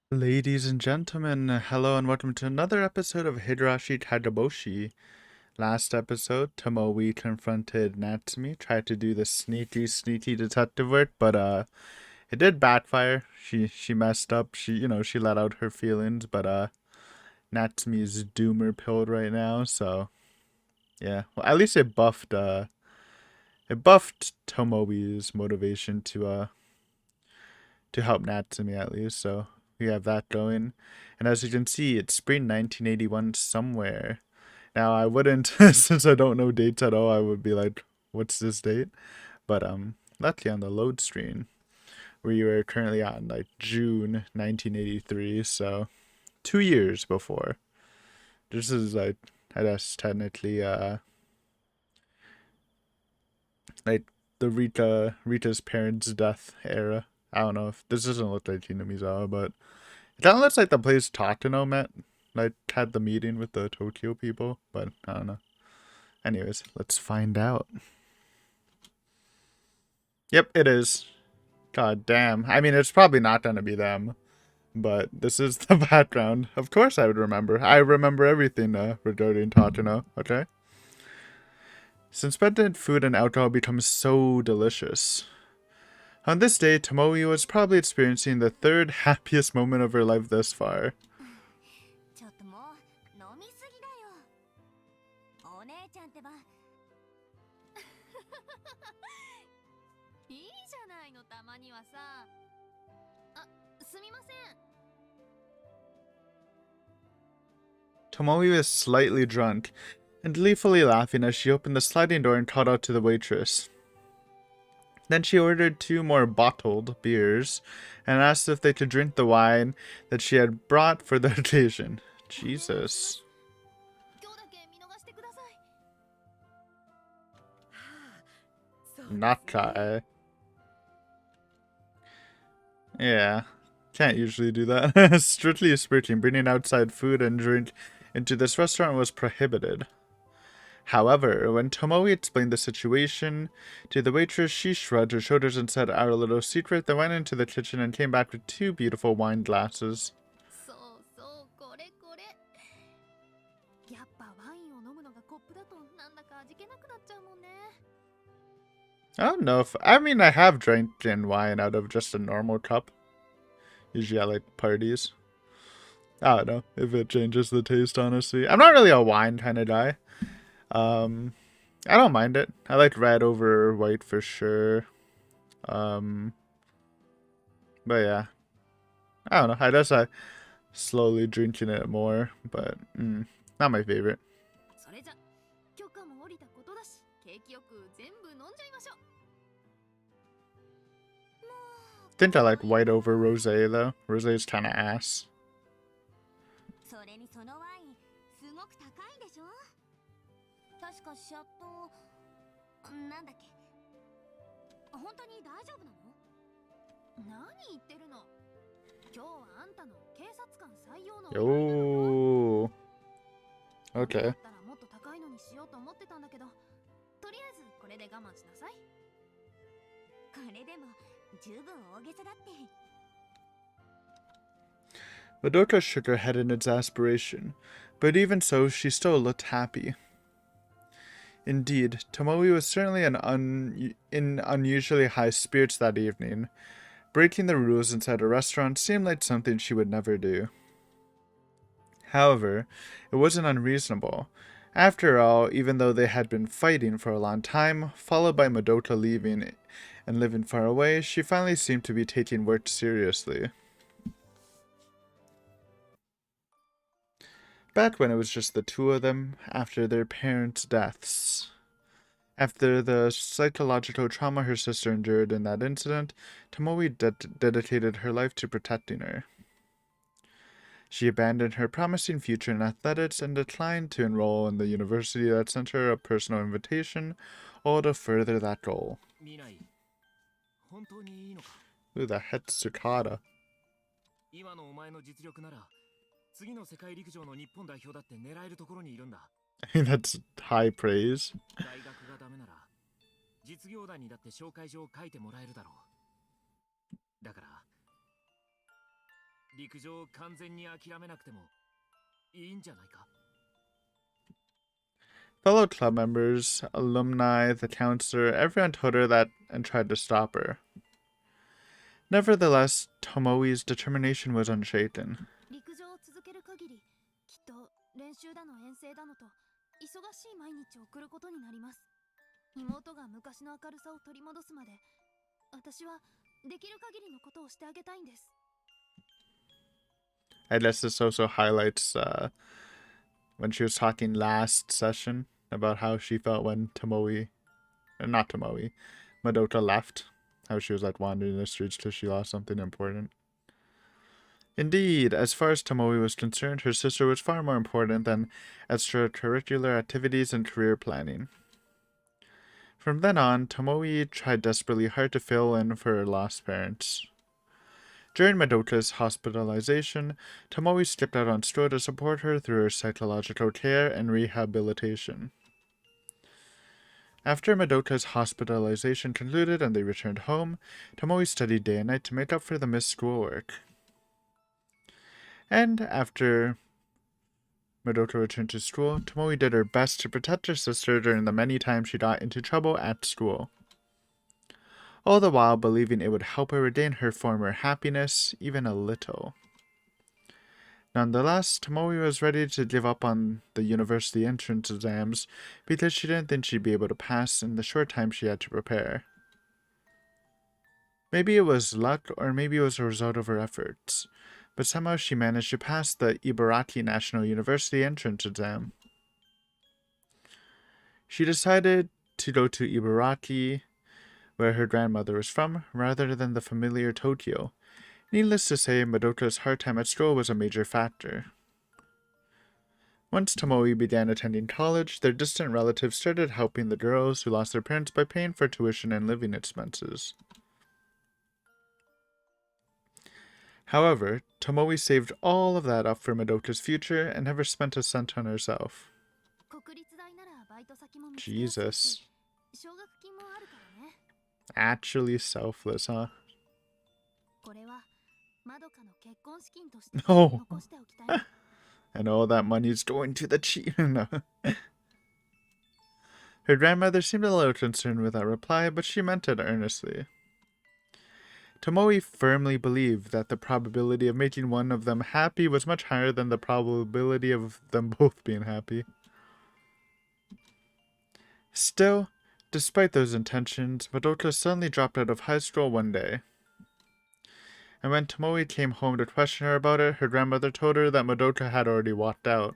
Ladies and gentlemen, hello and welcome to another episode of Higurashi Kageboushi. Last episode, Tomoe confronted Natsumi, tried to do the sneaky detective work, but it did backfire. She messed up. She let out her feelings, but Natsumi's doomer pilled right now, so yeah. Well, at least it buffed Tomoe's motivation to help Natsumi at least, so we have that going. And as you can see, it's spring 1981 somewhere. Now I wouldn't, since I don't know dates at all, I would be like, what's this date? But luckily on the load screen, we were currently on like June 1983, so 2 years before. This is like, I guess technically like the Rita's parents' death era. I don't know if this doesn't look like Hinamizawa, but it kind of looks like the place Tatano met, like had the meeting with the Tokyo people, but I don't know. Anyways, let's find out. Yep, it is. God damn. I mean, it's probably not gonna be them, but this is the background. Of course I would remember. I remember everything regarding Tatano, okay? Since bedtime food and alcohol become so delicious. On this day, Tomoe was probably experiencing the third happiest moment of her life thus far. ちょっともう飲みすぎだよ。お姉ちゃんってば。いいじゃないのたまにはさ。あ、すみません。Tomoe was slightly drunk and gleefully laughing as she opened the sliding door and called out to the waitress. Then she ordered 2 more bottled beers and asked if they could drink the wine that she had brought for the occasion. Jesus. 今日だけ見逃してください。はあ、そうですね。Nakai. Yeah. Can't usually do that. Strictly speaking, bringing outside food and drink into this restaurant was prohibited. However, when Tomoe explained the situation to the waitress, she shrugged her shoulders and said our little secret, then went into the kitchen and came back with 2 beautiful wine glasses. そうそうこれこれ。やっぱワインを飲むのがコップだとなんだか味気なくなっちゃうもんね。I don't know if, I mean, I have drank in wine out of just a normal cup. Usually at like parties. I don't know if it changes the taste, honestly. I'm not really a wine kind of guy. Um, I don't mind it. I like red over white for sure. Um, but yeah, I don't know. I guess I slowly drinking it more, but not my favorite. それじゃ許可も下りたことだし、景気よく全部飲んじゃいましょう。I think I like white over rosé though. Rosé is kind of ass. それにそのワインすごく高いでしょ。確かシャットなんだっけ。本当に大丈夫なの？何言ってるの。今日はあんたの警察官採用のお祝いなのよ。 Okay. だったらもっと高いのにしようと思ってたんだけど、とりあえずこれで我慢しなさい。これでも十分大げさだって。 Madoka shook her head in exasperation, but even so, she still looked happy. Indeed, Tomoe was certainly in unusually high spirits that evening. Breaking the rules inside a restaurant seemed like something she would never do. However, it wasn't unreasonable. After all, even though they had been fighting for a long time, followed by Madoka leaving and living far away, she finally seemed to be taking work seriously. Back when it was just the two of them, after their parents' deaths. After the psychological trauma her sister endured in that incident, Tomoe dedicated her life to protecting her. She abandoned her promising future in athletics and declined to enroll in the university that sent her a personal invitation, all to further that goal. Ooh, the Hetsukata. 今のお前の実力なら次の世界陸上の日本代表だって狙えるところにいるんだ。 I mean, that's high praise. 大学がダメなら実業団にだって紹介状を書いてもらえるだろう。だから陸上を完全に諦めなくてもいいんじゃないか。 Fellow club members, alumni, the counselor, everyone told her that and tried to stop her. Nevertheless, Tomoe's determination was unshaken. 陸上を続ける限りきっと練習だの遠征だのと忙しい毎日を送ることになります。妹が昔の明るさを取り戻すまで私はできる限りのことをしてあげたいんです。 I guess this also highlights when she was talking last session about how she felt when not Tomoe, Madoka left. How she was like wandering the streets till she lost something important. Indeed, as far as Tomoe was concerned, her sister was far more important than extracurricular activities and career planning. From then on, Tomoe tried desperately hard to fill in for her lost parents. During Madoka's hospitalization, Tomoe stepped out on stroll to support her through her psychological care and rehabilitation. After Madoka's hospitalization concluded and they returned home, Tomoe studied day and night to make up for the missed schoolwork. And after Madoka returned to school, Tomoe did her best to protect her sister during the many times she got into trouble at school, all the while believing it would help her regain her former happiness, even a little. Nonetheless, Tomoe was ready to give up on the university entrance exams because she didn't think she'd be able to pass in the short time she had to prepare. Maybe it was luck, or maybe it was a result of her efforts, but somehow she managed to pass the Ibaraki National University entrance exam. She decided to go to Ibaraki, where her grandmother was from, rather than the familiar Tokyo. Needless to say, Madoka's hard time at school was a major factor. Once Tomoe began attending college, their distant relatives started helping the girls who lost their parents by paying for tuition and living expenses. However, Tomoe saved all of that up for Madoka's future and never spent a cent on herself. Jesus. Actually selfless, huh? No. And all that money's going to the cheat. No. Her grandmother seemed a little concerned with that reply, but she meant it earnestly. Tomoe firmly believed that the probability of making one of them happy was much higher than the probability of them both being happy. Still, despite those intentions, Madoka suddenly dropped out of high school one day. And when Tomoe came home to question her about it, her grandmother told her that Madoka had already walked out.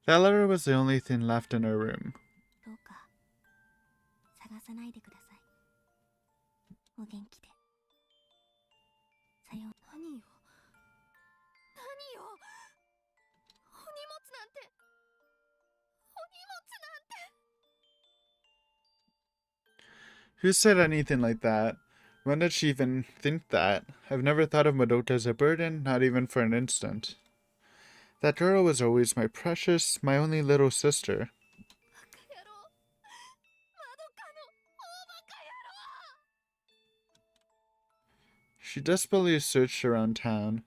That letter was the only thing left in her room. Who said anything like that? When did she even think that? I've never thought of Madoka as a burden, not even for an instant. That girl was always my precious, my only little sister. She desperately searched around town.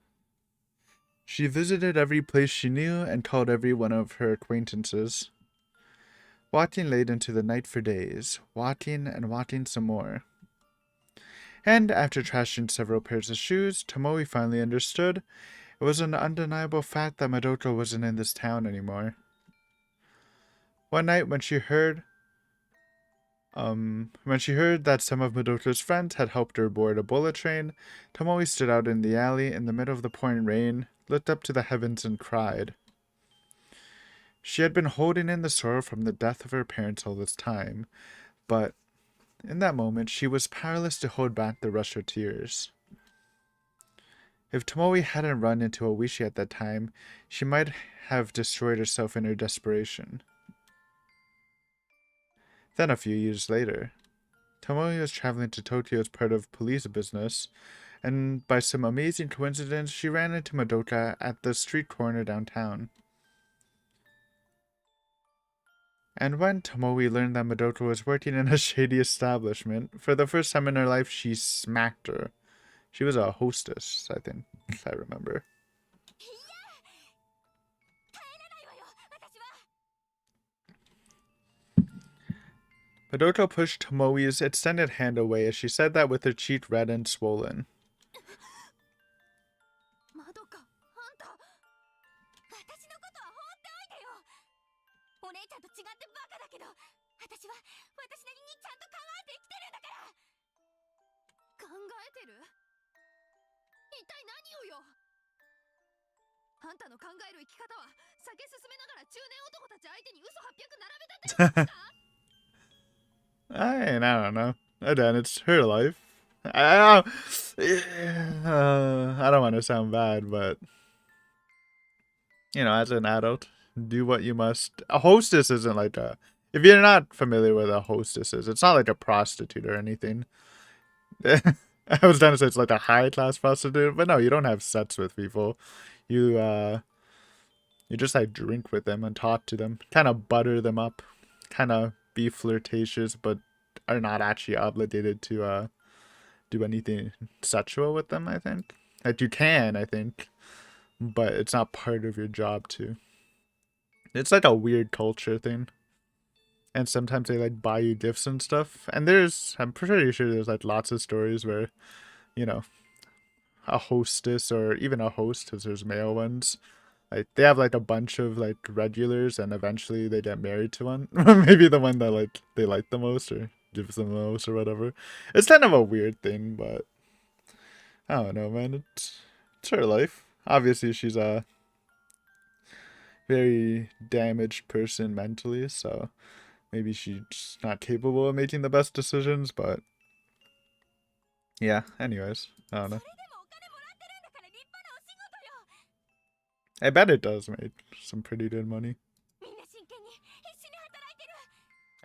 She visited every place she knew and called every one of her acquaintances. Walking late into the night for days, walking and walking some more. And after trashing several pairs of shoes, Tomoe finally understood. It was an undeniable fact that Madoka wasn't in this town anymore. One night when she heard that some of Madoka's friends had helped her board a bullet train, Tomoe stood out in the alley in the middle of the pouring rain, looked up to the heavens and cried. She had been holding in the sorrow from the death of her parents all this time, but in that moment she was powerless to hold back the rush of tears. If Tomoe hadn't run into Oishi at that time, she might have destroyed herself in her desperation. Then a few years later, Tomoe was traveling to Tokyo as part of police business, and by some amazing coincidence, she ran into Madoka at the street corner downtown. And when Tomoe learned that Madoka was working in a shady establishment, for the first time in her life, she smacked her. She was a hostess, I think, if I remember. Madoka pushed Tomoe's extended hand away as she said that with her cheek red and swollen. まどか、あんた、私のことは放っておいてよ。お姉ちゃんと違ってバカだけど、私は私なりにちゃんと考えて生きてるんだから。考えてる？一体何をよ。あんたの考える生き方は酒進めながら中年男たち相手に嘘800並べたってことか？ I don't know. Again, it's her life. I don't want to sound bad, but you know, as an adult, do what you must. A hostess isn't like a. If you're not familiar with a hostess is, it's not like a prostitute or anything. I was trying to say it's like a high class prostitute, but no, you don't have sex with people. You just like drink with them and talk to them, kind of butter them up, kind of be flirtatious, but are not actually obligated to do anything sexual with them. I think like you can, I think, but it's not part of your job to. It's like a weird culture thing. And sometimes they like buy you gifts and stuff. And I'm pretty sure there's like lots of stories where, you know, a hostess or even a host, because there's male ones, like they have like a bunch of like regulars and eventually they get married to one. Maybe the one that like they like the most or gives them the most or whatever. It's kind of a weird thing, but I don't know, man. It's her life. Obviously, she's a very damaged person mentally, so maybe she's not capable of making the best decisions, but yeah, anyways, I don't know. I bet it does make some pretty good money.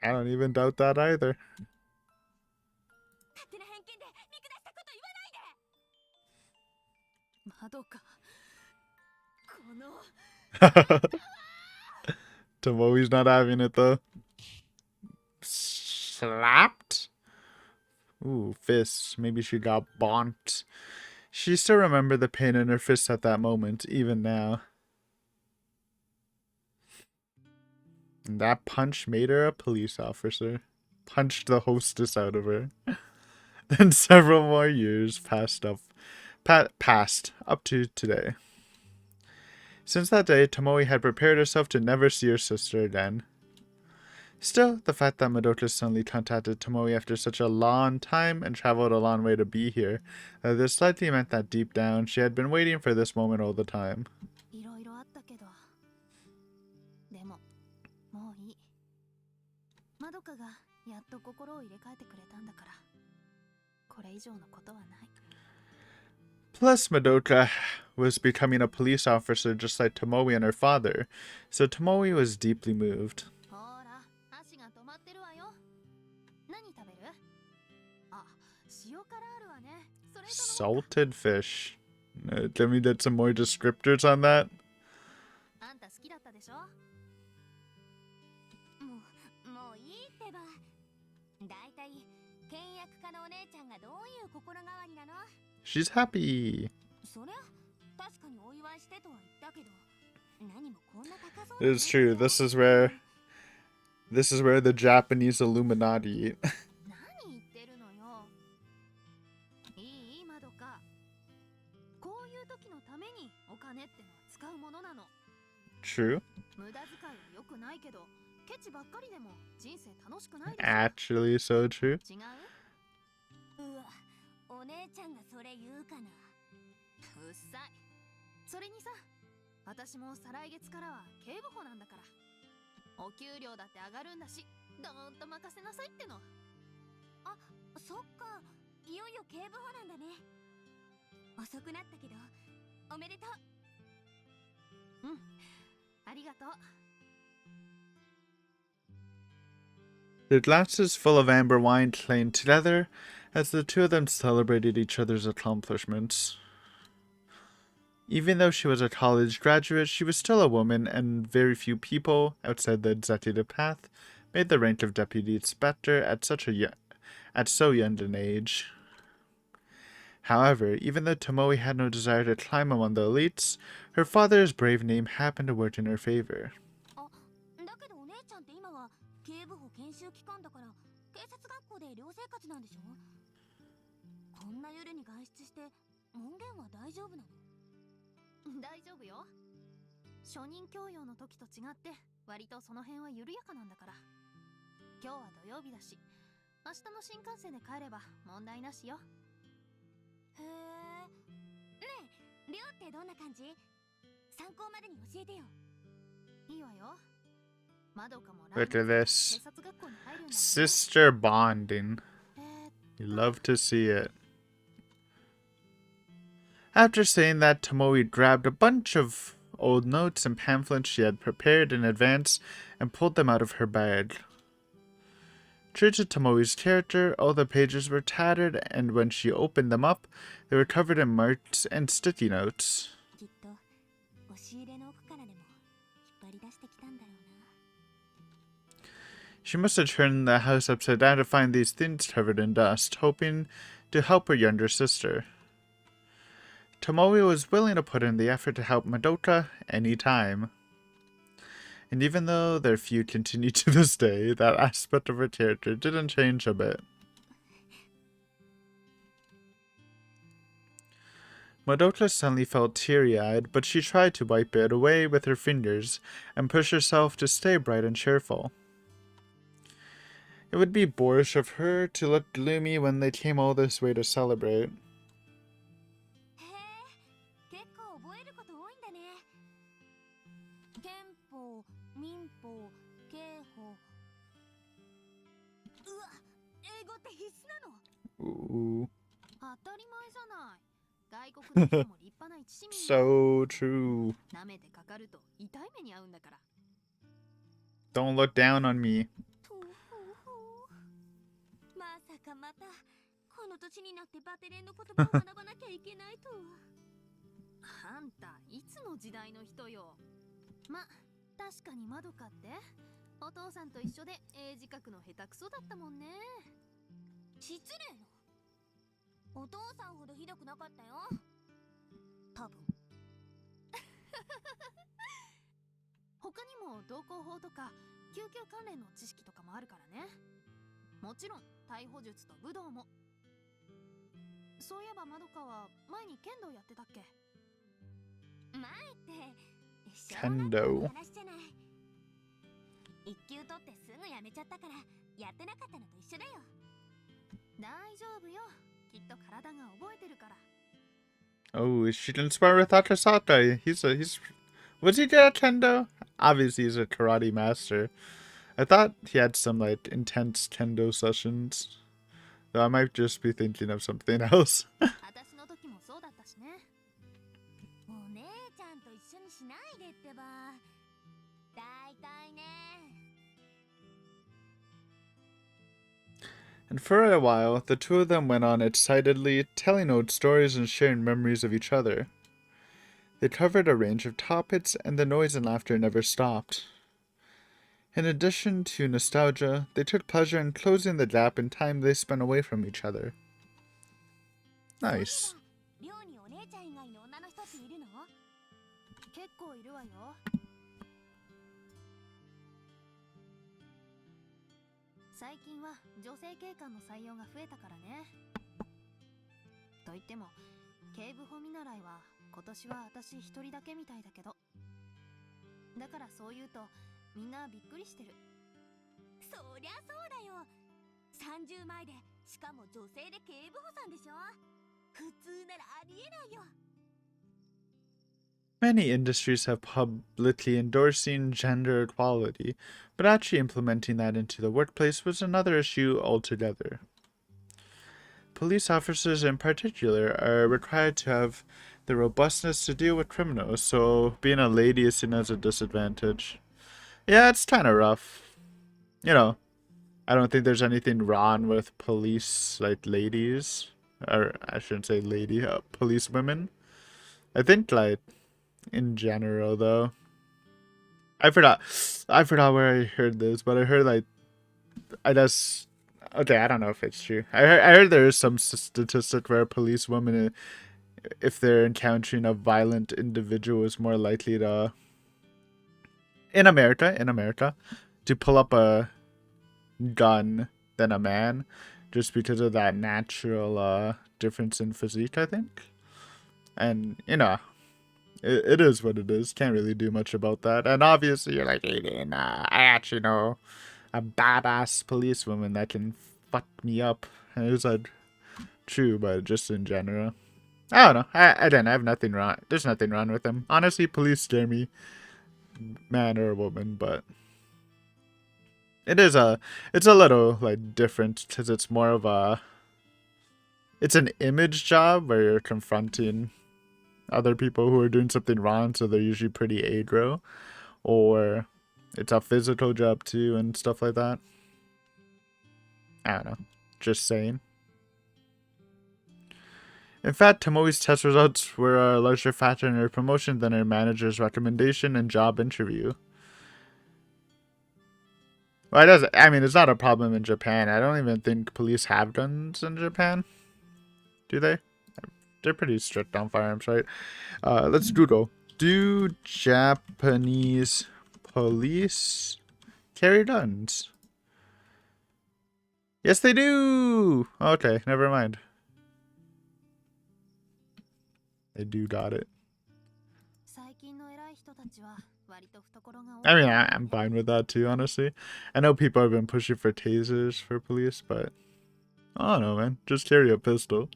I don't even doubt that either. まどか、この Tomoe's not having it though. Slapped? Ooh, fists. Maybe she got bonked. She still remembered the pain in her fist at that moment, even now. And that punch made her a police officer. Punched the hostess out of her. Then several more years passed up to today. Since that day, Tomoe had prepared herself to never see her sister again. Still, the fact that Madoka suddenly contacted Tomoe after such a long time and traveled a long way to be here, this likely meant that deep down she had been waiting for this moment all the time. いろいろあったけど、でももういい。まどかがやっと心を入れ替えてくれたんだから、これ以上のことはない。Plus, Madoka was becoming a police officer just like Tomoe and her father, so Tomoe was deeply moved. ほら、足が止まってるわよ。何食べる？あ、塩辛あるわね。それとも Salted fish. Can we get some more descriptors on that? あんた好きだったでしょ？もういいってば。だいたい倹約家のお姉ちゃんがどういう心変わりなの？ She's happy. そりゃ確かにお祝いしてとは言ったけど、何もこんな高そうな。 It's true. This is where the Japanese Illuminati. 何言ってるのよ。いいまどか。こういう時のためにお金ってのは使うものなの。 True. 無駄遣いは良くないけど、ケチばっかりでも人生楽しくないでしょ。 Actually, so true. 違う？うわ、お姉ちゃんがそれ言うかな。うっさい。それにさ、私も再来月からは警部補なんだから。お給料だって上がるんだし、どーんと任せなさいっての。あ、そっか。いよいよ警部補なんだね。遅くなったけど、おめでとう。うん、ありがとう。Their glasses full of amber wine clanked together as the two of them celebrated each other's accomplishments. Even though she was a college graduate, she was still a woman, and very few people outside the executive path made the rank of deputy inspector at so young an age. However, even though Tomoe had no desire to climb among the elites, her father's brave name happened to work in her favor. だけどお姉ちゃんって今は警部補研修期間だから警察学校で寮生活なんでしょ。こんな夜に外出して門限は大丈夫なの？大丈夫よ。初任教養の時と違って割とその辺は緩やかなんだから。今日は土曜日だし、明日の新幹線で帰れば問題なしよ。へえ。ねえ、寮ってどんな感じ？参考までに教えてよ。いいわよ。Look at this. Sister bonding. You love to see it. After saying that, Tomoe grabbed a bunch of old notes and pamphlets she had prepared in advance and pulled them out of her bag. True to Tomoe's character, all the pages were tattered, and when she opened them up, they were covered in marks and sticky notes. She must have turned the house upside down to find these things covered in dust, hoping to help her younger sister. Tomoe was willing to put in the effort to help Madoka any time. And even though their feud continued to this day, that aspect of her character didn't change a bit. Madoka suddenly felt teary-eyed, but she tried to wipe it away with her fingers and push herself to stay bright and cheerful. It would be boorish of her to look gloomy when they came all this way to celebrate. Ooh. So true. Don't look down on me. まさかまたこの年になってバテレンの言葉を学ばなきゃいけないとは。あんたいつの時代の人よ。ま、確かにまどかってお父さんと一緒で絵字書くの下手くそだったもんね。失礼な。お父さんほどひどくなかったよ。多分。他にも道交法とか救急関連の知識とかもあるからね。もちろん逮捕術と武道も。そういえばまどかは前に剣道やってたっけ？前って剣道。話じゃない。一級取ってすぐやめちゃったからやってなかったのと一緒だよ。大丈夫よ。きっと体が覚えてるから。Oh, she can spar with Akasaka. Was he good at kendo? Obviously he's a karate master. I thought he had some, like, intense kendo sessions. Though I might just be thinking of something else. And for a while, the two of them went on excitedly, telling old stories and sharing memories of each other. They covered a range of topics, and the noise and laughter never stopped. In addition to nostalgia, they took pleasure in closing the gap in time they spent away from each other. Nice. Nice. みんなびっくりしてる。そりゃそうだよ。30枚で、しかも女性で警部補さんでしょ。普通ならありえないよ。Many industries have publicly endorsing gender equality, but actually implementing that into the workplace was another issue altogether. Police officers in particular are required to have the robustness to deal with criminals, so being a lady is seen as a disadvantage. Yeah, it's kind of rough. You know, I don't think there's anything wrong with police like ladies, or I shouldn't say lady, police women. I think like in general though. I forgot. I forgot where I heard this, but I heard like I guess. Okay, I don't know if it's true. I heard there is some statistic where police women, if they're encountering a violent individual, is more likely to in America to pull up a gun than a man, just because of that natural difference in physique, I think. And it is what it is. Can't really do much about that. And obviously, you're like, Aiden, I actually know a badass policewoman that can fuck me up. And it was like true, but just in general. I don't know. I don't. I have nothing wrong. There's nothing wrong with them. Honestly, police scare me, man or woman. But it's a little like different because it's more of a, it's an image job where you're confronting other people who are doing something wrong, so they're usually pretty aggro, or it's a physical job too and stuff like that. I don't know. Just saying. In fact, Tomoe's test results were a larger factor in her promotion than her manager's recommendation and job interview. Well, it doesn't. I mean, it's not a problem in Japan. I don't even think police have guns in Japan. Do they? They're pretty strict on firearms, right? Let's Google. Do Japanese police carry guns? Yes, they do! Okay, never mind. They do got it. I mean, I'm fine with that too, honestly. I know people have been pushing for tasers for police, but I don't know, man. Just carry a pistol.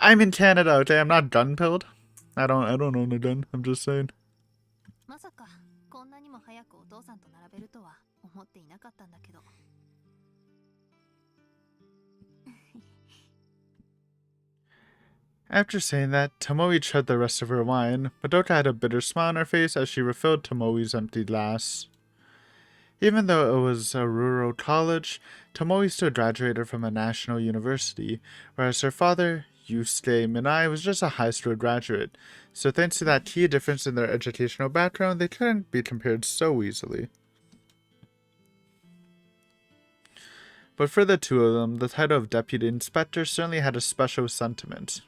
I'm in Canada, okay? I'm not gun-pilled. I don't own a gun. I'm just saying. After saying that, Tomoe chugged the rest of her wine. Madoka had a bitter smile on her face as she refilled Tomoe's empty glass. Even though it was a rural college, Tomoe still graduated from a national university, whereas her father, Yusuke Minai, was just a high school graduate. So thanks to that key difference in their educational background, they couldn't be compared so easily. But for the two of them, the title of deputy inspector certainly had a special sentiment.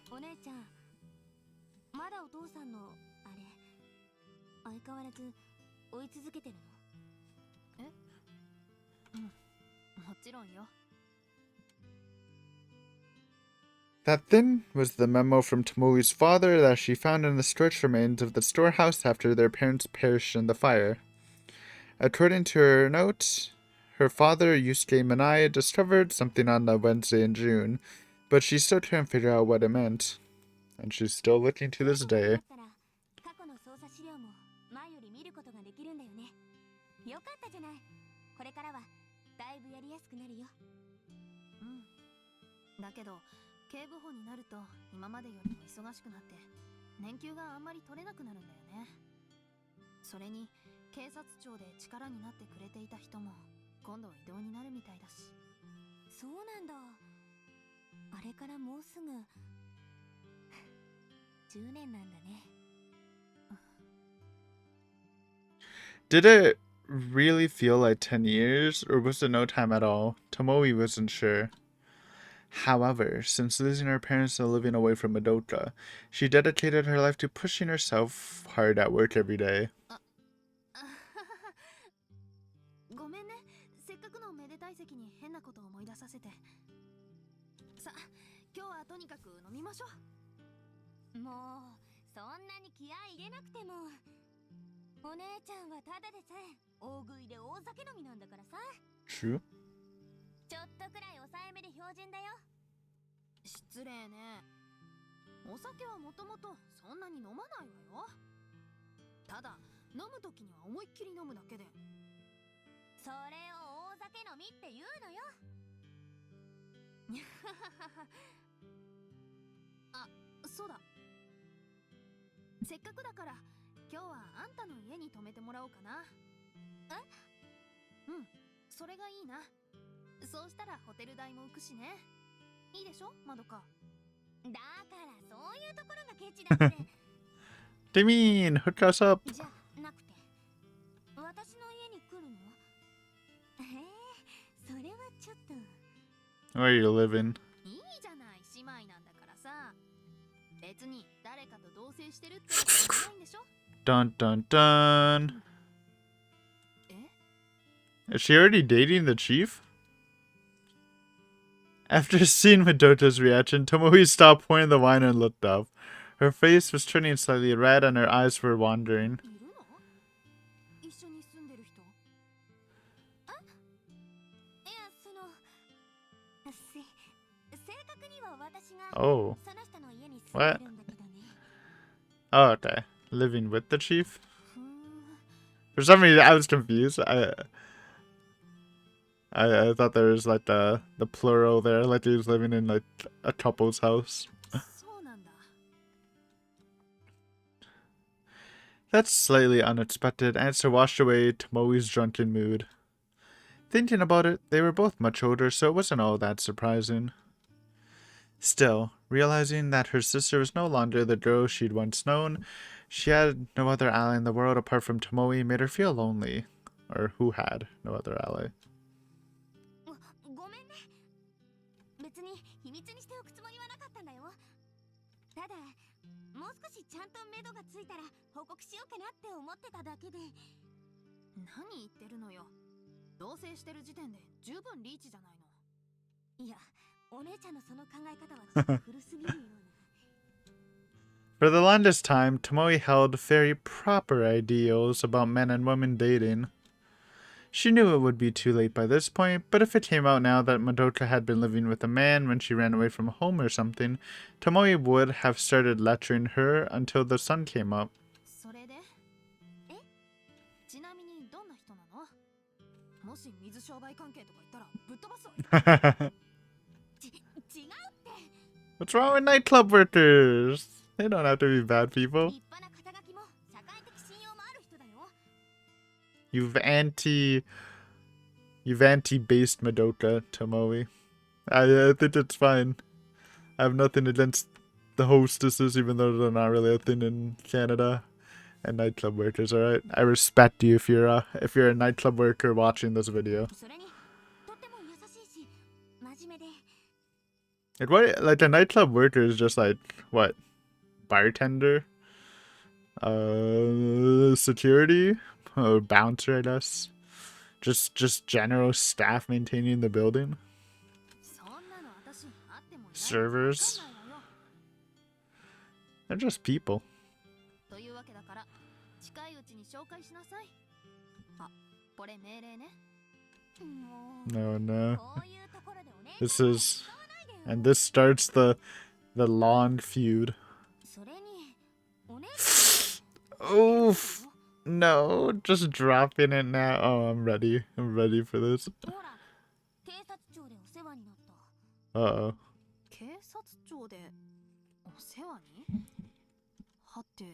That then was the memo from Tomoe's father that she found in the scorched remains of the storehouse after their parents perished in the fire. According to her note, her father, Yusuke Minai, discovered something on the Wednesday in June, but she still couldn't figure out what it meant. And she's still looking to this day. Did it really feel like 10 years, or was it no time at all? Tomoe wasn't sure. However, since losing her parents and living away from Madoka, she dedicated her life to pushing herself hard at work every day. True. それがいいな。そうしたらホテル代も浮くしね。いいでしょ、まどか。だからそういうところがケチだって。Damien, hook us up. じゃなくて、私の家に来るの？それはちょっと。Where are you living? いいじゃない、姉妹なんだからさ。別に誰かと同棲してるってわけじゃないんでしょ。Dun dun dun. え？ Is she already dating the chief? After seeing Madota's reaction, Tomoe stopped pouring the wine and looked up. Her face was turning slightly red and her eyes were wandering. いるの？一緒に住んでる人？あ？いや、正確には私が Oh. その人の家に住んでるんだけどね。Oh, okay. Living with the chief? ふーん。 For some reason, I was confused. I thought there was like the plural there, like he was living in like a couple's house. そうなんだ。 That slightly unexpected answer washed away Tomoe's drunken mood. Thinking about it, they were both much older, so it wasn't all that surprising. Still, realizing that her sister was no longer the girl she'd once known, she had no other ally in the world apart from Tomoe made her feel lonely. Or who had no other ally. ごめんね。別に秘密にしておくつもりはなかったんだよ。ただ、もう少しちゃんと目処がついたら報告しようかなって思ってただけで。何言ってるのよ。同棲してる時点で十分リーチじゃないの。いや、お姉ちゃんのその考え方はちょっと古すぎるような。For the longest time, Tomoe held very proper ideals about men and women dating. She knew it would be too late by this point, but if it came out now that Madoka had been living with a man when she ran away from home or something, Tomoe would have started lecturing her until the sun came up. それで？え？ちなみにどんな人なの？もし水商売関係とか言ったらぶっ飛ばすわよ。違うって。 What's wrong with nightclub workers? They don't have to be bad people. 立派な肩書きも社会的信用もある人だよ。 You've anti-based Madoka, Tomoe. I think it's fine. I have nothing against the hostesses, even though they're not really a thing in Canada. And nightclub workers, alright? I respect you if you're a nightclub worker watching this video. それにとっても優しいし真面目で。 Like what? Like a nightclub worker is just like what? Bartender? Security? Or bouncer, I guess. Just general staff maintaining the building. そんなの私あってもいない。 Servers. わかんないわよ。 They're just people. というわけだから近いうちに紹介しなさい。あ、これ命令ね。もう No, no. こういうところでお姉ちゃん This は is, 使わないでよ。 and this starts the long feud. それにお姉ちゃん Oof. No, just dropping it now. Oh, I'm ready. I'm ready for this. ほら、警察庁でお世話になった。 Uh-oh. 警察庁でお世話に？はて。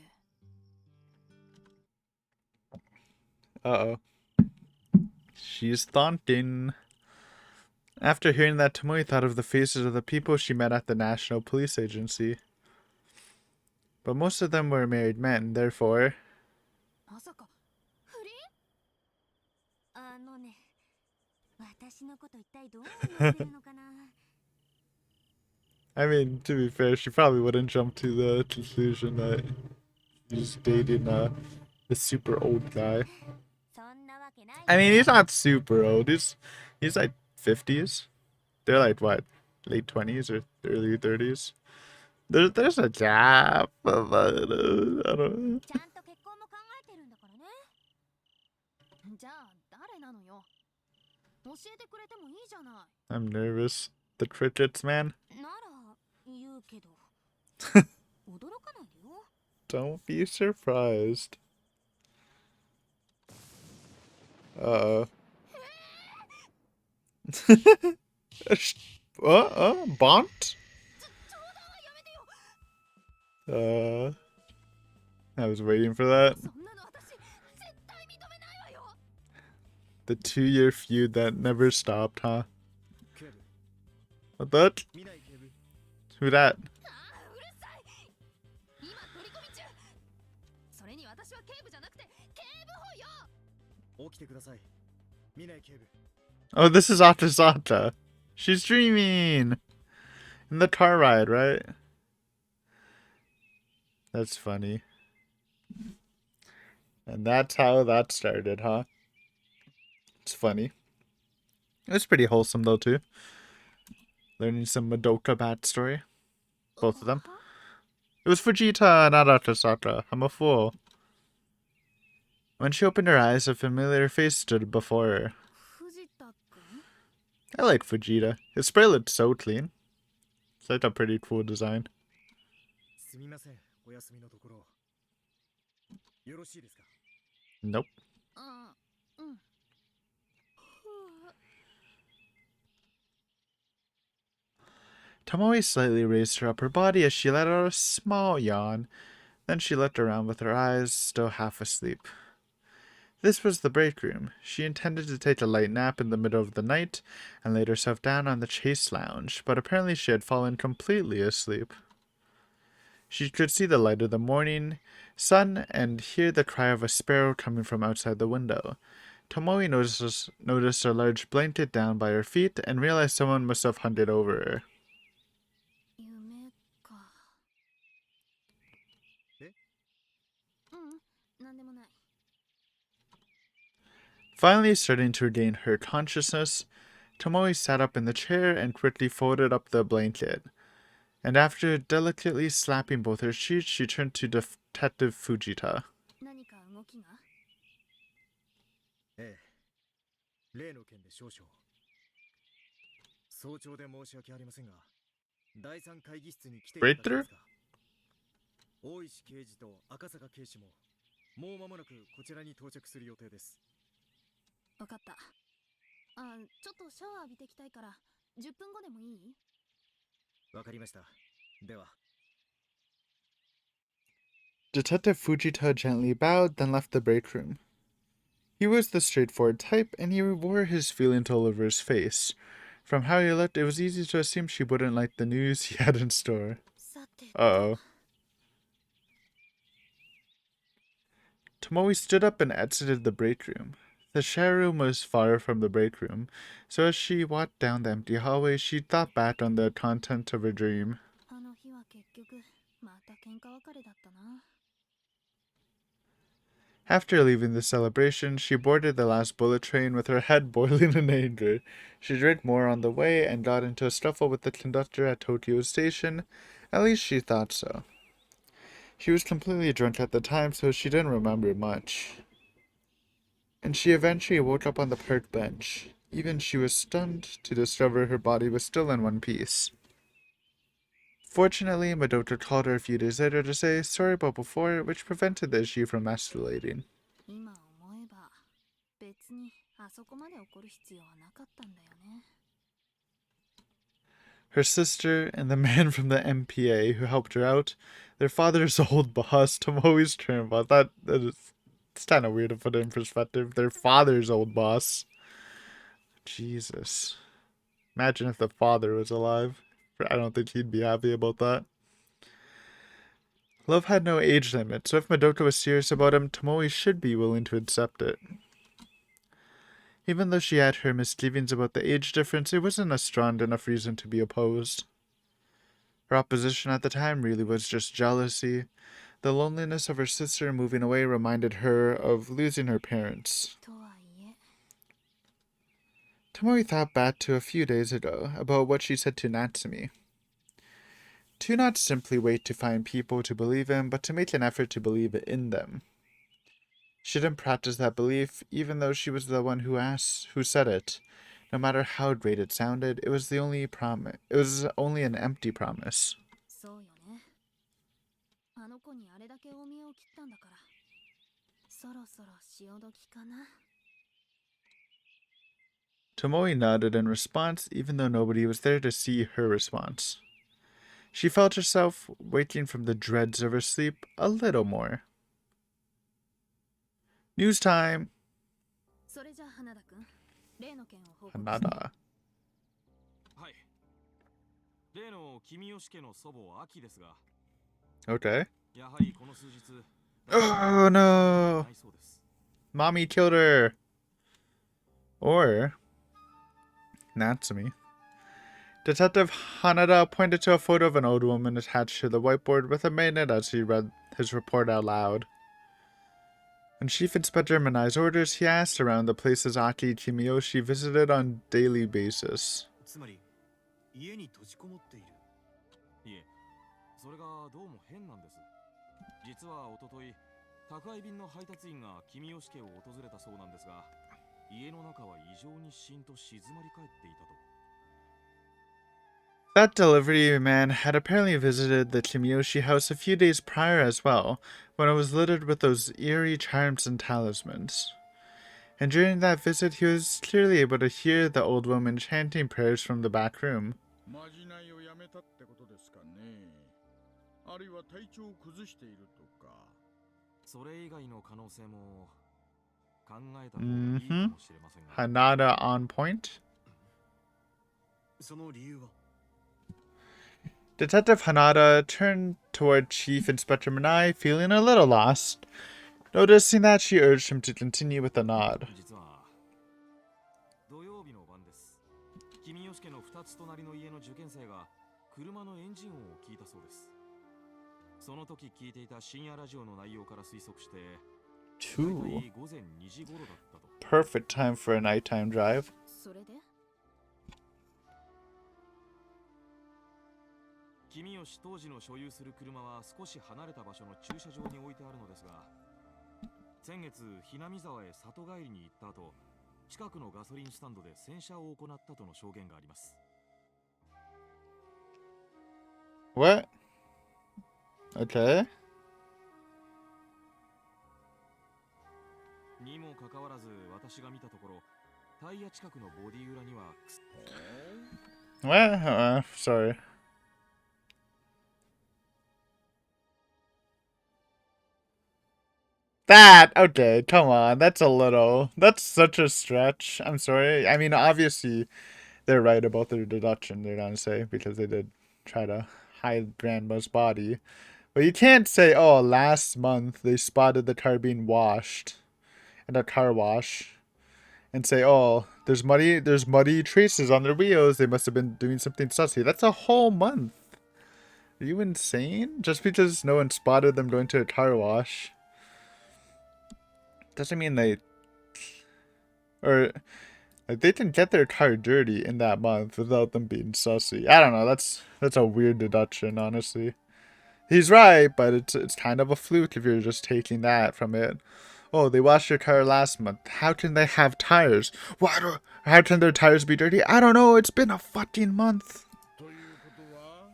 Uh-oh. She's taunting. After hearing that, Tomoe thought of the faces of the people she met at the National Police Agency. But most of them were married men, therefore... まさか不倫？あのね、私のこと一体どう思ってるのかな。 I mean, to be fair, she probably wouldn't jump to the conclusion that he's dating the super old guy. そんなわけない。 I mean, he's not super old. He's like 50s. They're like what, late 20s or early 30s. There's a gap. But, I don't. ちゃんと結婚も考えてるんだからね。じゃあ誰なのよ。教えてくれてもいいじゃない。 I'm nervous. The crickets, man. なら言うけど驚かないでよ。 Don't be surprised. Uh-oh. Bont? 冗談はやめてよ。 I was waiting for that. そんなの私絶対認めないわよ。The 2-year feud that never stopped, huh? 警部 What that? 見ない警部 Who that? ああうるさい。今取り込み中。それに私は警部じゃなくて警部補よ。起きてください見ない警部 Oh, this is Atasata. She's dreaming. In the car ride, right? That's funny. And that's how that started, huh? It's funny. It was pretty wholesome, though, too. Learning some Madoka backstory. Both of them. It was Fujita, not Atasaka. I'm a fool. When she opened her eyes, a familiar face stood before her. 藤田君。 I like Fujita. His spray looked so clean. It's like a pretty cool design. すみませんお休みのところよろしいですか Nope. ああうん。Tomoe slightly raised her upper body as she let out a small yawn. Then she looked around with her eyes still half asleep. This was the break room. She intended to take a light nap in the middle of the night and laid herself down on the chase lounge, but apparently she had fallen completely asleep. She could see the light of the morning sun and hear the cry of a sparrow coming from outside the window. Tomoe noticed a large blanket down by her feet and realized someone must have hunted over her. 夢か。えなんでもない。 Finally starting to regain her consciousness, Tomoe sat up in the chair and quickly folded up the blanket. And after delicately slapping both her cheeks, she turned to Detective Fujita. 何か動きが。ええ例の件で少々早朝で申し訳ありませんが第三会議室に来ていただけますか大石刑事と赤坂警視ももう間もなくこちらに到着する予定ですわかった。あ、ちょっとシャワー浴びてきたいから10分後でもいい？わかりましたでは Detective Fujita gently bowed, then left the break room. He was the straightforward type, and he wore his feelings all over his face. From how he looked, it was easy to assume she wouldn't like the news he had in store. さてと。 Uh-oh. Tomoe stood up and exited the break room. The share room was far from the break room, so as she walked down the empty hallway, she thought back on the content of her dream. あの日は結局また喧嘩別れだったな。 After leaving the celebration, she boarded the last bullet train with her head boiling in anger. She drank more on the way and got into a scuffle with the conductor at Tokyo Station. At least she thought so. She was completely drunk at the time, so she didn't remember much. And she eventually woke up on the park bench. Even she was stunned to discover her body was still in one piece. Fortunately, Madoka called her a few days later to say sorry about before, which prevented the issue from escalating. 今思えば別にあそこまで怒る必要はなかったんだよね。 Her sister and the man from the MPA who helped her out, their father's old boss, Tomoe's term, but it's kind of weird to put it in perspective. Their father's old boss. Jesus. Imagine if the father was alive. I don't think he'd be happy about that. Love had no age limit, so if Madoka was serious about him, Tomoe should be willing to accept it. Even though she had her misgivings about the age difference, it wasn't a strong enough reason to be opposed. Her opposition at the time really was just jealousy. The loneliness of her sister moving away reminded her of losing her parents. とはいえ。 Tomoe thought back to a few days ago about what she said to Natsumi. To not simply wait to find people to believe in, but to make an effort to believe in them. She didn't practice that belief, even though she was the one who said it. No matter how great it sounded, it was only an empty promise. そうよね。あの子にあれだけ大見栄を切ったんだから。そろそろ潮時かな。 Tomoe nodded in response, even though nobody was there to see her response. She felt herself waking from the dregs of her sleep a little more. News time! それじゃ花田くん、例の件を報告して。 Hanada. はい。例の君吉家の祖母秋ですが、 Okay. やはりこの数日 Oh no! ないそうです。 Mommy killed her! Or Natsumi. Detective Hanada pointed to a photo of an old woman attached to the whiteboard with a magnet as he read his report out loud. On Chief Inspector Manai's orders, he asked around the places Aki Kimiyoshi visited on a daily basis. つまり家に閉じこもっている。いえ、それがどうも変なんです。実は一昨日、宅配便の配達員が君吉家を訪れたそうなんですが、家の中は異常にしんと静まり返っていたと。 That delivery man had apparently visited the Kimiyoshi house a few days prior as well, when it was littered with those eerie charms and talismans. And during that visit, he was clearly able to hear the old woman chanting prayers from the back room. まじないをやめたってことですかね。あるいは体調を崩しているとか。それ以外の可能性も考えた方がいいかもしれませんが。 Hanada on point. その理由は Detective Hanada turned toward Chief Inspector Manai, feeling a little lost. Noticing that, she urged him to continue with a nod. 実は土曜日の晩です。君吉家の2つ隣の家の受験生が車のエンジン音を聞いたそうです。その時聞いていた深夜ラジオの内容から推測して、Two. 大体午前2時頃だったと。 Perfect time for a nighttime drive. それで君吉当時の所有する車は少し離れた場所の駐車場に置いてあるのですが、先月ひなみ沢へ里帰りに行った後、近くのガソリンスタンドで洗車を行ったとの証言があります。 What? Okay. にもかかわらず私が見たところ、タイヤ近くのボディ裏には What? Sorry. That, okay, come on. That's such a stretch. I'm sorry. I mean, obviously, they're right about their deduction, they're gonna say, because they did try to hide Grandma's body. But you can't say, oh, last month they spotted the car being washed in a car wash and say, oh, there's muddy traces on their wheels. They must have been doing something sussy. That's a whole month. Are you insane? Just because no one spotted them going to a car wash doesn't mean they didn't get their car dirty in that month without them being sussy. I don't know. That's a weird deduction, honestly. He's right, but it's kind of a fluke if you're just taking that from it. Oh, they washed your car last month. How can they have tires? How can their tires be dirty? I don't know. It's been a fucking month. ということは、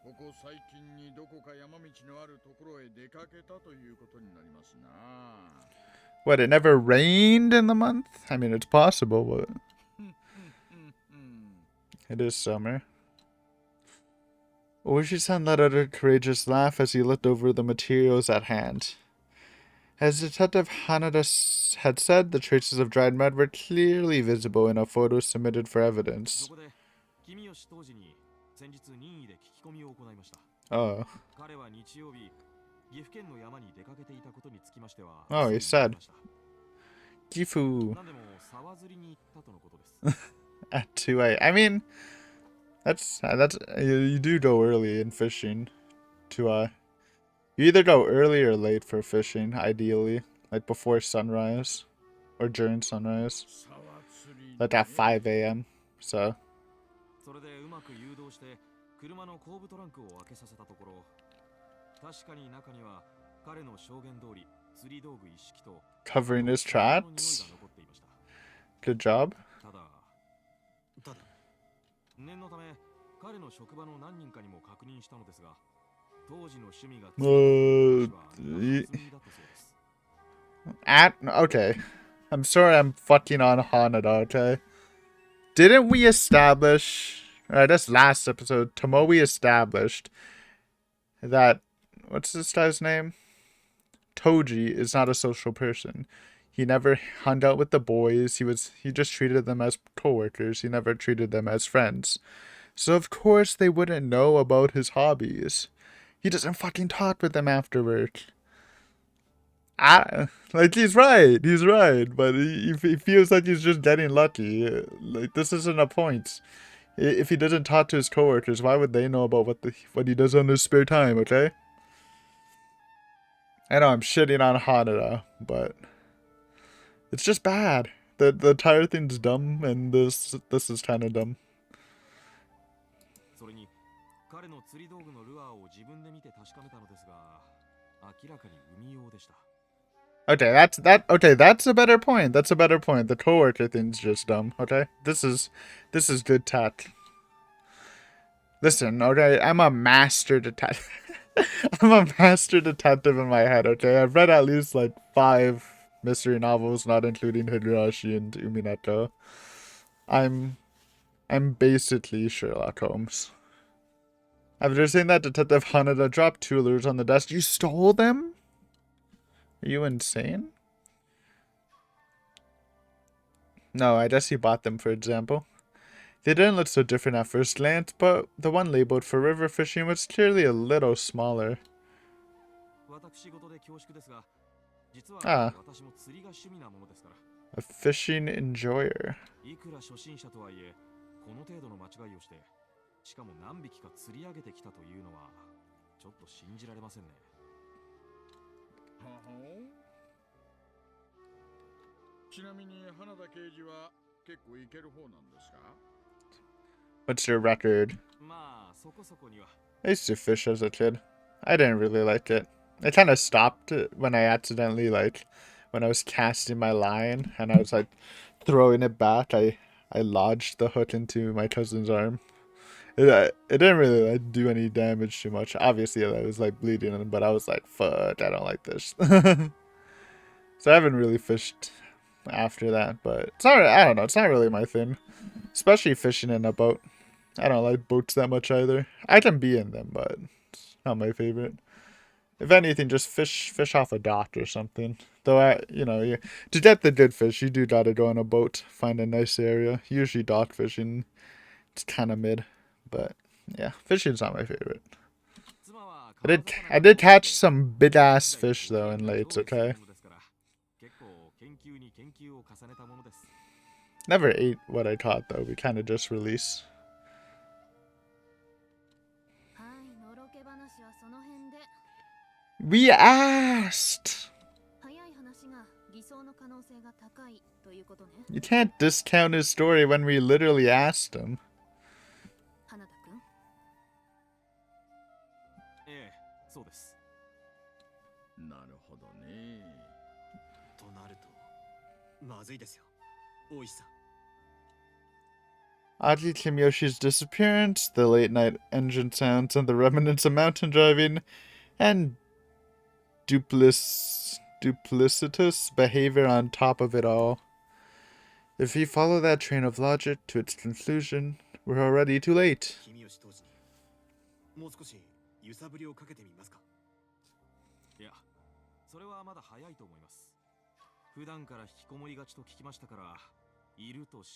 ここ最近にどこか山道のあるところへ出かけたということになりますな。What, it never rained in the month? I mean, it's possible, but it is summer. Oishi-san let out a courageous laugh as he looked over the materials at hand. As Detective Hanada had said, the traces of dried mud were clearly visible in a photo submitted for evidence. そこで君吉当時に先日任意で聞き込みを行いました。 Oh. 彼は日曜日、岐阜県の山に出かけていたことにつきましては、 Oh, he said. Gifu. 何でも沢釣りに行ったとのことです。 At 2 a.m. I mean, that's you do go early in fishing to you either go early or late for fishing, ideally, like before sunrise or during sunrise, like at 5 a.m. So それでうまく誘導して車の後部トランクを開けさせたところ、確かに中には彼の証言通り釣り道具一式と covering his その匂いが tracks. 残っていました。 Good job. ただ念のため彼の職場の何人かにも確認したのですが、当時の趣味が釣り道具の話は初耳だったそうです。 Okay. I'm sorry I'm fucking on Hanada, okay? Didn't we establish, this last episode, Tomoe established that, what's this guy's name? Toji is not a social person. He never hung out with the boys. He just treated them as coworkers. He never treated them as friends. So of course they wouldn't know about his hobbies. He doesn't fucking talk with them after work. Like he's right, but he feels like he's just getting lucky. Like this isn't a point. If he doesn't talk to his coworkers, why would they know about what he does on his spare time? Okay. I know I'm shitting on Hanada, but it's just bad. The entire thing's dumb, and this is kind of dumb. Okay, that's a better point. That's a better point. The coworker thing's just dumb. Okay, this is good tact. Listen, okay, I'm a master detective. I'm a master detective in my head. Okay, I've read at least like 5 mystery novels, not including Higurashi and Umineko. I'm basically Sherlock Holmes. After saying that, Detective Hanada dropped 2 lures on the desk. You stole them? Are you insane? No, I guess he bought them, for example. They didn't look so different at first glance, but the one labeled for river fishing was clearly a little smaller. Ah, a fishing enjoyer. しかも何匹か釣り上げてきたというのはちょっと信じられませんね。ちなみに花田刑事は結構いける方なんですか? What's your record? I used to fish as a kid. I didn't really like it. I kind of stopped when I accidentally, when I was casting my line and I was throwing it back, I lodged the hook into my cousin's arm. It didn't really do any damage too much. Obviously, I was bleeding, but I was like, fuck, I don't like this. So I haven't really fished after that, but it's not, I don't know, it's not really my thing. Especially fishing in a boat. I don't like boats that much either. I can be in them, but it's not my favorite. If anything, just fish off a dock or something. Though, to get the good fish, you do gotta go on a boat, find a nice area. Usually dock fishing, it's kind of mid. But, yeah, fishing's not my favorite. I did catch some big-ass fish, though, in lakes, okay? Never ate what I caught, though. We kind of just release. We asked! You can't discount his story when we literally asked him. Oddly, Kimyoshi's disappearance, the late-night engine sounds, and the remnants of mountain driving, and duplicitous behavior on top of it all. If we follow that train of logic to its conclusion, we're already too late.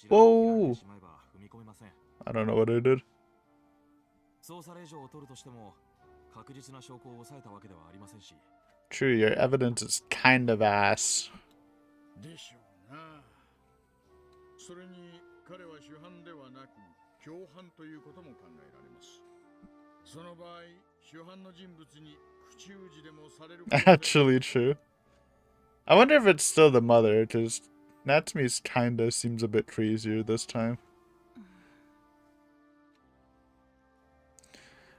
Whoa! I don't know what I did. True, your evidence is kind of ass. Actually true. I wonder if it's still the mother, because Natsumi's kinda seems a bit crazier this time.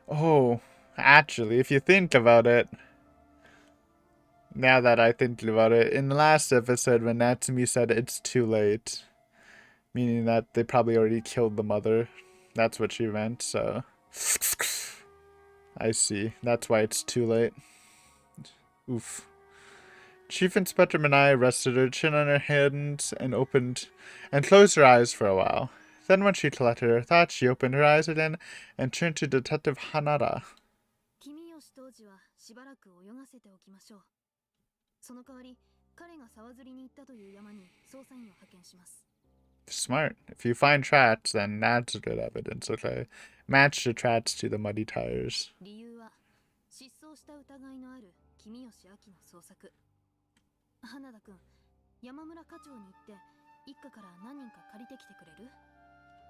Oh, actually, if you think about it, now that I think about it, in the last episode when Natsumi said it's too late, meaning that they probably already killed the mother, that's what she meant, so... I see. That's why it's too late. Oof. Chief Inspector Manai rested her chin on her hands and closed her eyes for a while. Then when she collected her thoughts, she opened her eyes again and turned to Detective Hanada. 彼が沢釣りに行ったという山に捜査員を派遣します。 Smart. If you find tracks, then that's good evidence. Okay. Match the tracks to the muddy tires. 理由は失踪した疑いのある君吉明の捜索。花田くん、山村課長に行って一家から何人か借りてきてくれる？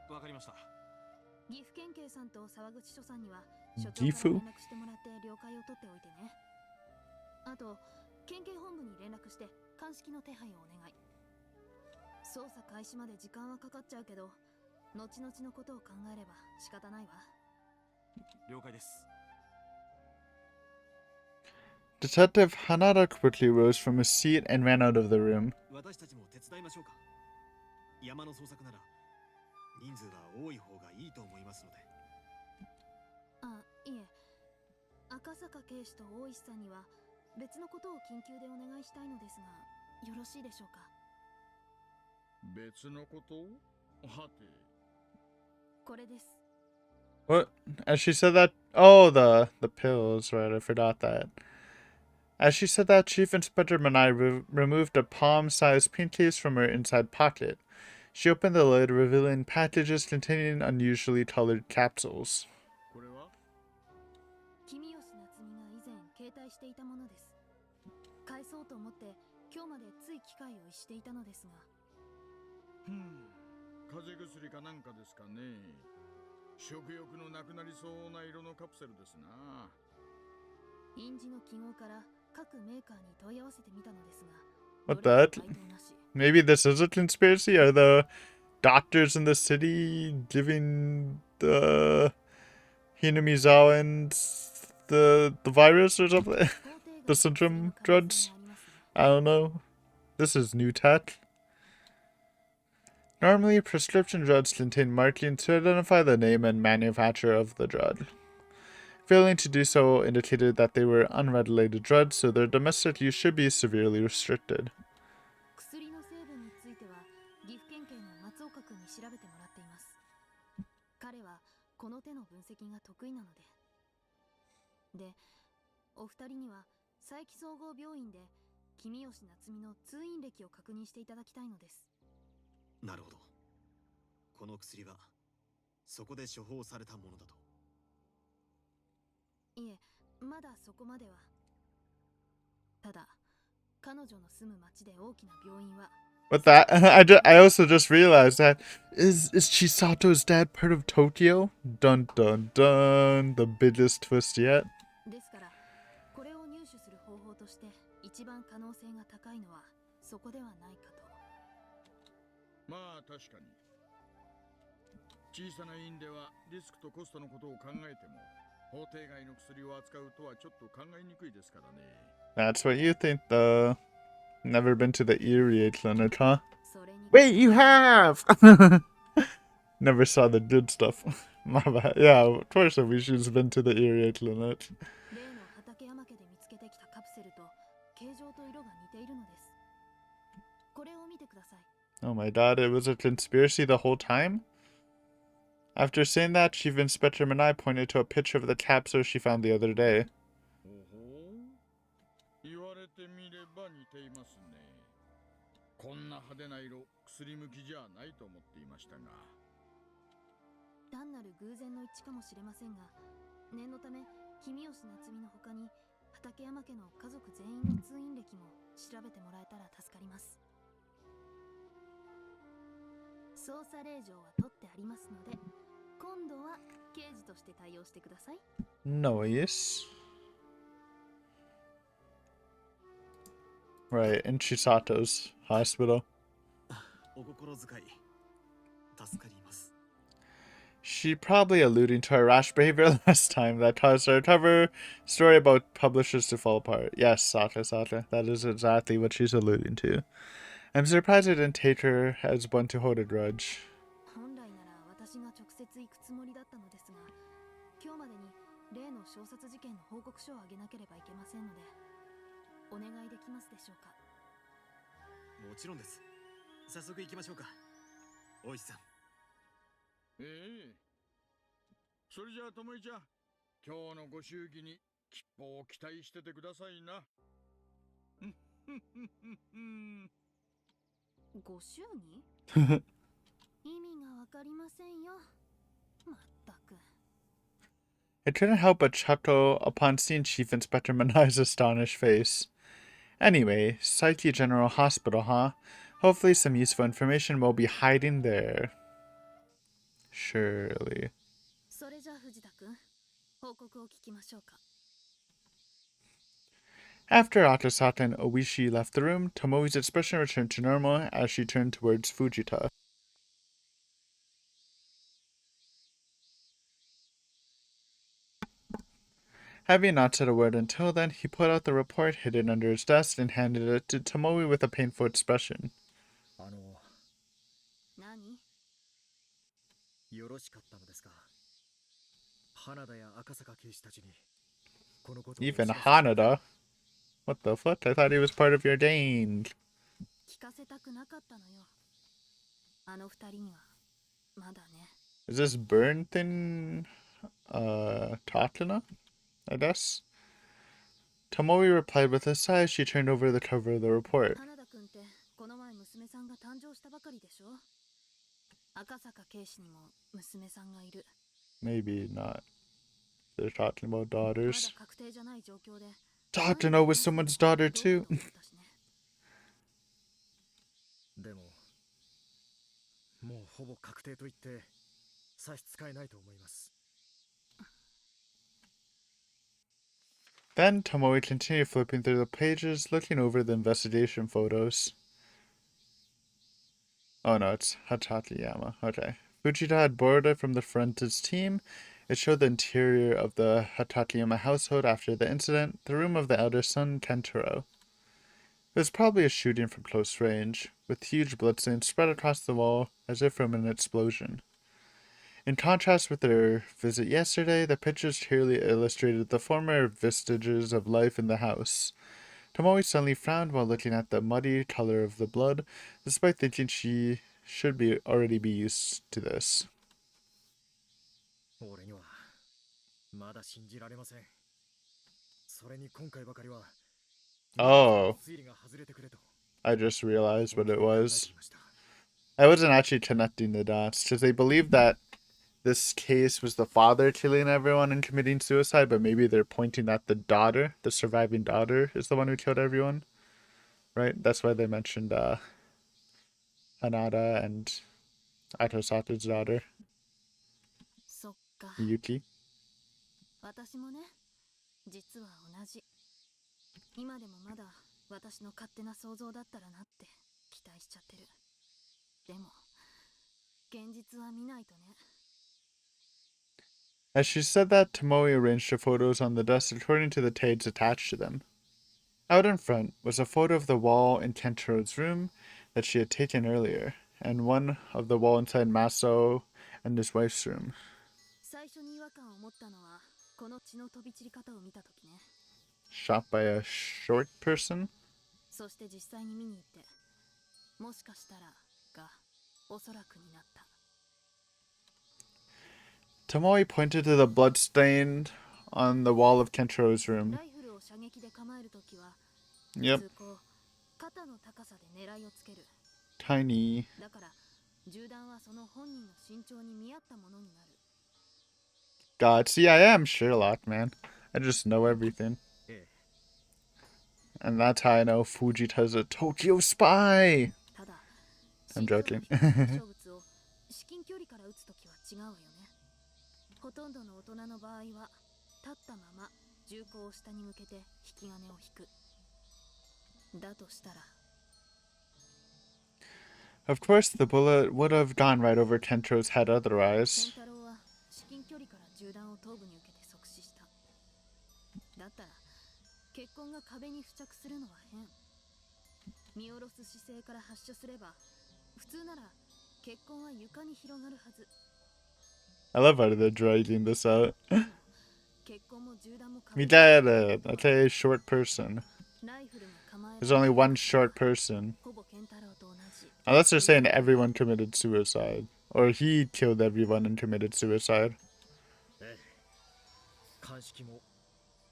わかりました。岐阜県警さんと沢口署さんには署長岐阜から連絡してもらって了解を取っておいてね。あと県警本部に連絡して鑑識の手配をお願い。捜査開始まで時間はかかっちゃうけど、後々のことを考えれば仕方ないわ。了解です。 Detective Hanada quickly rose from his seat and ran out of the room. 私たちも手伝いましょうか。山の捜索なら人数が多い方がいいと思いますので。あ、いえ、赤坂警視と大石さんには別のことを緊急でお願いしたいのですが、よろしいでしょうか？別のことはて。これです。 What? As she said that, oh, the pills, right? I forgot that. As she said that, Chief Inspector Manai removed a palm-sized pin case from her inside pocket. She opened the lid, revealing packages containing unusually colored capsules. これは君吉夏美が以前携帯していたものです。返そうと思って今日までつい機会を逸していたのですが。風邪薬かなんかですかね。食欲のなくなりそうな色のカプセルですな。印字の記号から各メーカーに問い合わせてみたのですが、 What どれも that? 該当なし。 Maybe this is a conspiracy? Are the doctors in the city giving the Hinamizawas the virus or something? The syndrome drugs? I don't know. This is new tech. Normally, prescription drugs contain markings to identify the name and manufacturer of the drug. Failing to do so indicated that they were unregulated drugs, so their domestic use should be severely restricted. 薬の成分については岐阜県警の松岡君に調べてもらっています。彼はこの手の分析が得意なので。で、お二人には佐伯総合病院で君吉夏美の通院歴を確認していただきたいのです。なるほど。この薬はそこで処方されたものだと。いえ、まだそこまでは。ただ、彼女の住む町で大きな病院は。 With that, I also just realized that is Chisato's dad part of Tokyo? Dun dun dun, the biggest twist yet. ですから、これを入手する方法として一番可能性が高いのはそこではないかと。まあ確かに。小さな院ではリスクとコストのことを考えても法定外の薬を扱うとはちょっと考えにくいですからね。 That's what you think, though. Never been to the Erie clinic, huh? それに Wait, you have! Never saw the good stuff. My bad. Yeah, of course she's been to the Erie clinic. 例の畠山家で見つけてきたカプセルと形状と色が似ているのです。これを見てください。 Oh my god, it was a conspiracy the whole time? After saying that, Chief Inspector Manai pointed to a picture of the capsule she found the other day. ほほう。言われてみれば似ていますね。こんな派手な色、薬向きじゃないと思っていましたが。単なる偶然の一致かもしれませんが、念のため君吉夏美の他に畠山家の家族全員の通院歴も調べてもらえたら助かります。捜査令状は取ってありますので、今度は刑事として対応してください。 Nice. Right, in Chisato's hospital. お心遣い助かります。 She probably alluding to her rash behavior last time that caused her cover story about publishers to fall apart. Yes, Saka. That is exactly what she's alluding to. I'm surprised I didn't take her as one to hold a grudge. 本来なら私が直接行くつもりだったのですが、今日までに例の衝殺事件の報告書をあげなければいけませんので、お願いできますでしょうか？もちろんです。早速行きましょうか。大石さん。ええ。それじゃあともいちゃん、今日のご祝儀に吉報を期待しててくださいな。うん。ご祝儀意味がわかりませんよ。まったく。 I couldn't help but chuckle upon seeing Chief Inspector Manai's astonished face. Anyway, Psyche General Hospital, huh? Hopefully some useful information will be hiding there. Surely. それじゃあ藤田君、報告を聞きましょうか。 After Akasaka and Oishi left the room, Tomoe's expression returned to normal as she turned towards Fujita. Having not said a word until then, he pulled out the report hidden under his desk and handed it to Tomoe with a painful expression. 何？よろしかったのですか。花田や赤坂警視たちにこのことをお知 Even らせ Hanada? What the fuck? I thought he was part of your gang. 聞かせたくなかったのよ。あの二人にはまだね。 Is this burn thing, Tatuna? I guess? Tomoe replied with a sigh as she turned over the cover of the report. 花田君ってこの前娘さんが誕生したばかりでしょ。赤坂警視にも娘さんがいる。 Maybe not. They're talking about まだ daughters. 確定じゃない状況で。 Tatuna was someone's daughter too. でももうほぼ確定と言って差し支えないと思います。 Then Tomoe continued flipping through the pages, looking over the investigation photos. Oh no, it's Hatateyama. Okay. Fujita had borrowed it from the forensics team. It showed the interior of the Hatateyama household after the incident, the room of the elder son, Kentaro. It was probably a shooting from close range, with huge bloodstains spread across the wall as if from an explosion. In contrast with their visit yesterday, the pictures clearly illustrated the former vestiges of life in the house. Tomoe suddenly frowned while looking at the muddy color of the blood, despite thinking she should already be used to this. 俺にはまだ信じられません。それに今回ばかりは Oh, 推理が外れてくれと I just realized what it 考えて was. いました。 I wasn't actually connecting the dots, because they believe that this case was the father killing everyone and committing suicide, but maybe they're pointing at the daughter, the surviving daughter, is the one who killed everyone. Right? That's why they mentioned Hanada and Atosato's daughter, そっか。 Yuki. 私もね、実は同じ。今でもまだ私の勝手な想像だったらなって期待しちゃってる。でも、現実は見ないとね。 As she said that, Tomoe arranged the photos on the desk according to the tags attached to them. Out in front was a photo of the wall in Kentaro's room that she had taken earlier, and one of the wall inside Maso and his wife's room. 最初に違和感を持ったのは、この血の飛び散り方を見たときね。 Shot by a short person? そして実際に見に行って、もしかしたらがおそらくになった。 Tomoe pointed to the blood stain on the wall of Kentaro's room. ライフルを射撃で構えるときは、 Yep, 普通こう肩の高さで狙いをつける。 tiny. だから銃弾はその本人の身長に見合ったものになる。 God, see, I am Sherlock, man. I just know everything. ええ、 And that's how I know Fujita's a Tokyo spy. ただ、 I'm joking. 身長の低い小物を至近距離から撃つときは違うわよね。ほとんどの大人の場合は立ったまま銃口を下に向けて引き金を引く。だとしたら、 Of course, the bullet would have gone right over Kentro's head 健 otherwise. 太郎は至近距離から銃弾を頭部に受けて即死した。だったら血痕が壁に付着するのは変。見下ろす姿勢から発射すれば、普通なら血痕は床に広がるはず。 I love how they're dragging this out. 血痕も銃弾も壁 We に did it. Okay, short person. ライフルが構え There's only one short person. ほぼ健太郎と同じ。 Unless they're saying everyone committed suicide. Or he killed everyone and committed suicide. ええ、鑑識も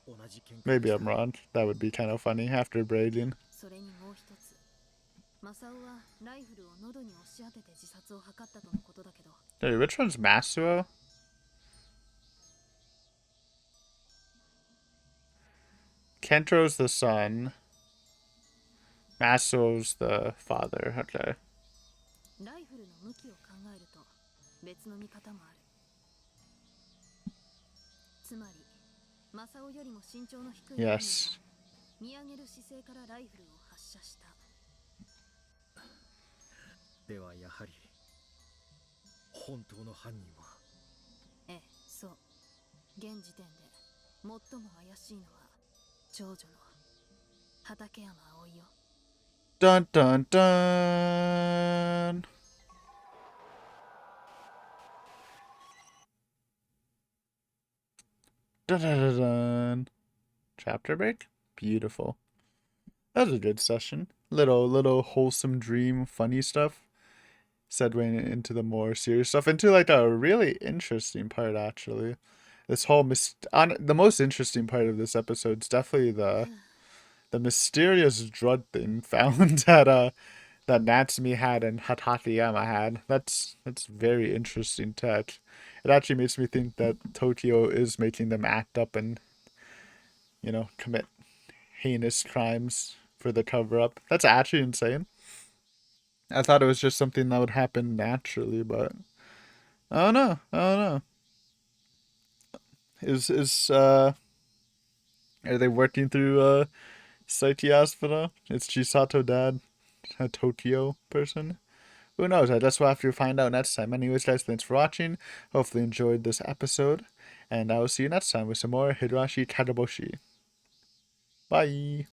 同じ見解 Maybe でし I'm た。 wrong. That would be kind of funny after braiding. それにもう一つ、マサオはライフルを喉に押し当てて自殺を図ったとのことだけど。Dude, which one's Masuo? Kentro's the son. Masuo's the father. Okay. ライフルの向きを考えると別の見方もある。つまりマサオよりも身長の低い本人が Yes. 見上げる姿勢からライフルを発射した。ではやはり本当の犯人は。ええ、そう。現時点で最も怪しいのは長女の畠山葵よ。Dun dun dun. Dun dun dun dun. Chapter break? Beautiful. That was a good session. Little wholesome dream, funny stuff. Segueing into the more serious stuff, into like a really interesting part actually. This whole the most interesting part of this episode is definitely the mysterious drug thing found that Natsumi had and Hatakeyama had. That's very interesting tech. It actually makes me think that Tokyo is making them act up and, commit heinous crimes for the cover up. That's actually insane. I thought it was just something that would happen naturally, but I don't know. I don't know. Are they working through Saiki Hospital? Is Chisato dad a Tokyo person? Who knows? I guess we'll have to find out next time. Anyways, guys, thanks for watching. Hopefully you enjoyed this episode. And I will see you next time with some more Higurashi Kageboushi. Bye!